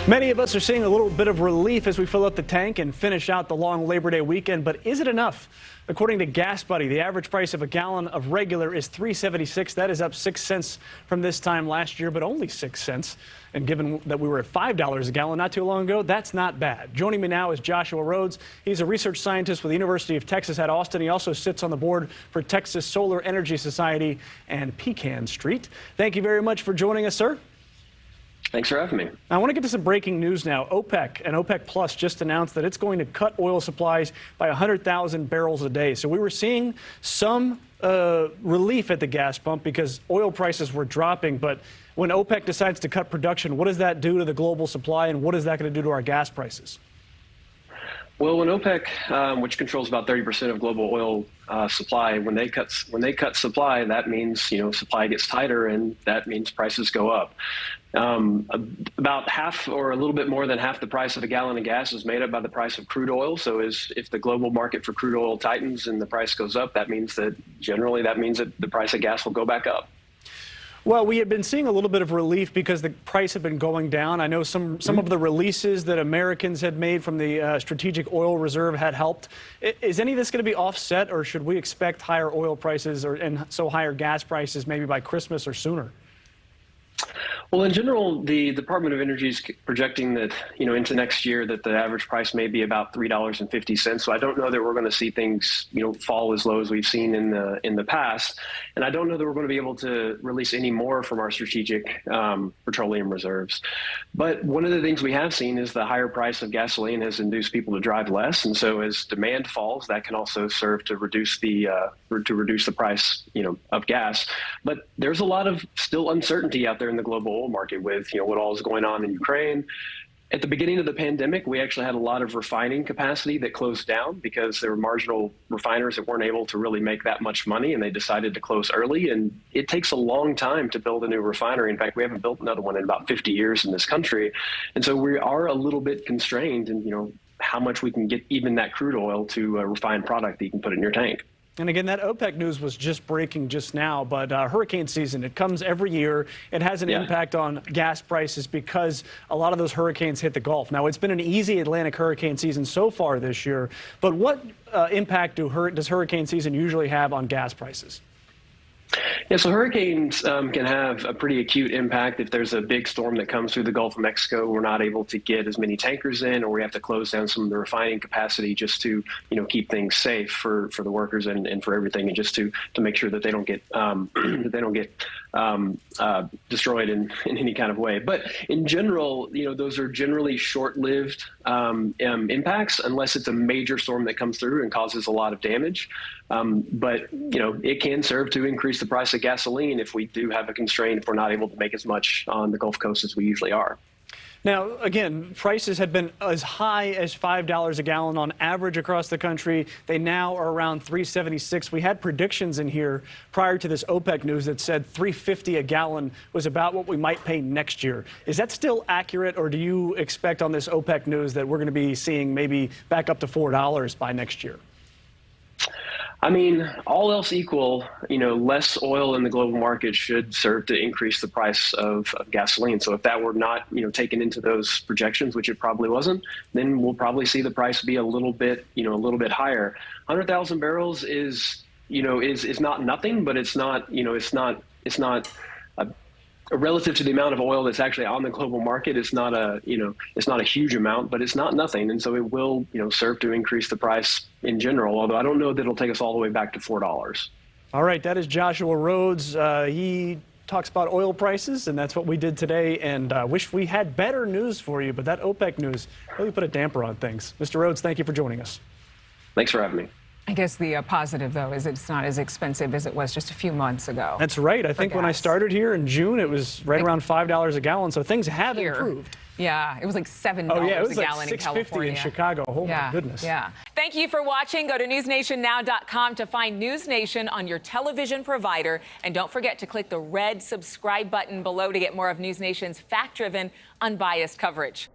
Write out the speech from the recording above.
Many of us are seeing a little bit of relief as we fill up the tank and finish out the long Labor Day weekend, but is it enough? According to Gas Buddy, the average price of a gallon of regular is $3.76. That is up 6 cents from this time last year, but only 6 cents. And given that we were at $5 a gallon not too long ago, that's not bad. Joining me now is Joshua Rhodes. He's a research scientist with the University of Texas at Austin. He also sits on the board for Texas Solar Energy Society and Pecan Street. Thank you very much for joining us, sir. Thanks for having me. I want to get to some breaking news now. OPEC and OPEC Plus just announced that it's going to cut oil supplies by 100,000 barrels a day. So we were seeing some relief at the gas pump because oil prices were dropping. But when OPEC decides to cut production, what does that do to the global supply, and what is that going to do to our gas prices? Well, when OPEC, which controls about 30% of global oil supply, when they cut supply, that means supply gets tighter, and that means prices go up. About half, or a little bit more than half, the price of a gallon of gas is made up by the price of crude oil. So if the global market for crude oil tightens and the price goes up, that means that the price of gas will go back up. Well, we had been seeing a little bit of relief because the price had been going down. I know some of the releases that Americans had made from the Strategic Oil Reserve had helped. Is any of this going to be offset, or should we expect higher oil prices and so higher gas prices maybe by Christmas or sooner? Well, in general, the Department of Energy is projecting that, into next year, that the average price may be about $3.50. So I don't know that we're going to see things, fall as low as we've seen in the past. And I don't know that we're going to be able to release any more from our strategic petroleum reserves. But one of the things we have seen is the higher price of gasoline has induced people to drive less. And so as demand falls, that can also serve to reduce the price, of gas. But there's a lot of still uncertainty out there in the global oil market with, what all is going on in Ukraine. At the beginning of the pandemic, we actually had a lot of refining capacity that closed down because there were marginal refiners that weren't able to really make that much money, and they decided to close early. And it takes a long time to build a new refinery. In fact, we haven't built another one in about 50 years in this country. And so we are a little bit constrained in, how much we can get even that crude oil to a refined product that you can put in your tank. And again, that OPEC news was just breaking just now, but hurricane season, it comes every year. It has an impact on gas prices because a lot of those hurricanes hit the Gulf. Now, it's been an easy Atlantic hurricane season so far this year, but what impact does hurricane season usually have on gas prices? Yeah, so hurricanes can have a pretty acute impact. If there's a big storm that comes through the Gulf of Mexico, we're not able to get as many tankers in, or we have to close down some of the refining capacity just to, keep things safe for the workers and for everything, and just to make sure that they don't get destroyed in any kind of way. But in general, those are generally short-lived impacts, unless it's a major storm that comes through and causes a lot of damage. But it can serve to increase the price of gasoline if we do have a constraint, if we're not able to make as much on the Gulf Coast as we usually are. Now, again, prices had been as high as $5 a gallon on average across the country. They now are around $3.76. We had predictions in here prior to this OPEC news that said $3.50 a gallon was about what we might pay next year. Is that still accurate, or do you expect on this OPEC news that we're going to be seeing maybe back up to $4 by next year? I mean, all else equal, less oil in the global market should serve to increase the price of gasoline. So if that were not, taken into those projections, which it probably wasn't, then we'll probably see the price be a little bit higher. 100,000 barrels is not nothing, but it's not relative to the amount of oil that's actually on the global market. It's not a huge amount, but it's not nothing. And so it will, serve to increase the price in general, although I don't know that it'll take us all the way back to $4. All right. That is Joshua Rhodes. He talks about oil prices, and that's what we did today. And I wish we had better news for you, but that OPEC news really put a damper on things. Mr. Rhodes, thank you for joining us. Thanks for having me. I guess the positive, though, is it's not as expensive as it was just a few months ago. That's right. I think when I started here in June, it was right around $5 a gallon, so things have improved. Yeah, it was like $7 a gallon in California. in Chicago. Oh, my goodness. Yeah. Thank you for watching. Go to newsnationnow.com to find NewsNation on your television provider. And don't forget to click the red subscribe button below to get more of NewsNation's fact-driven, unbiased coverage.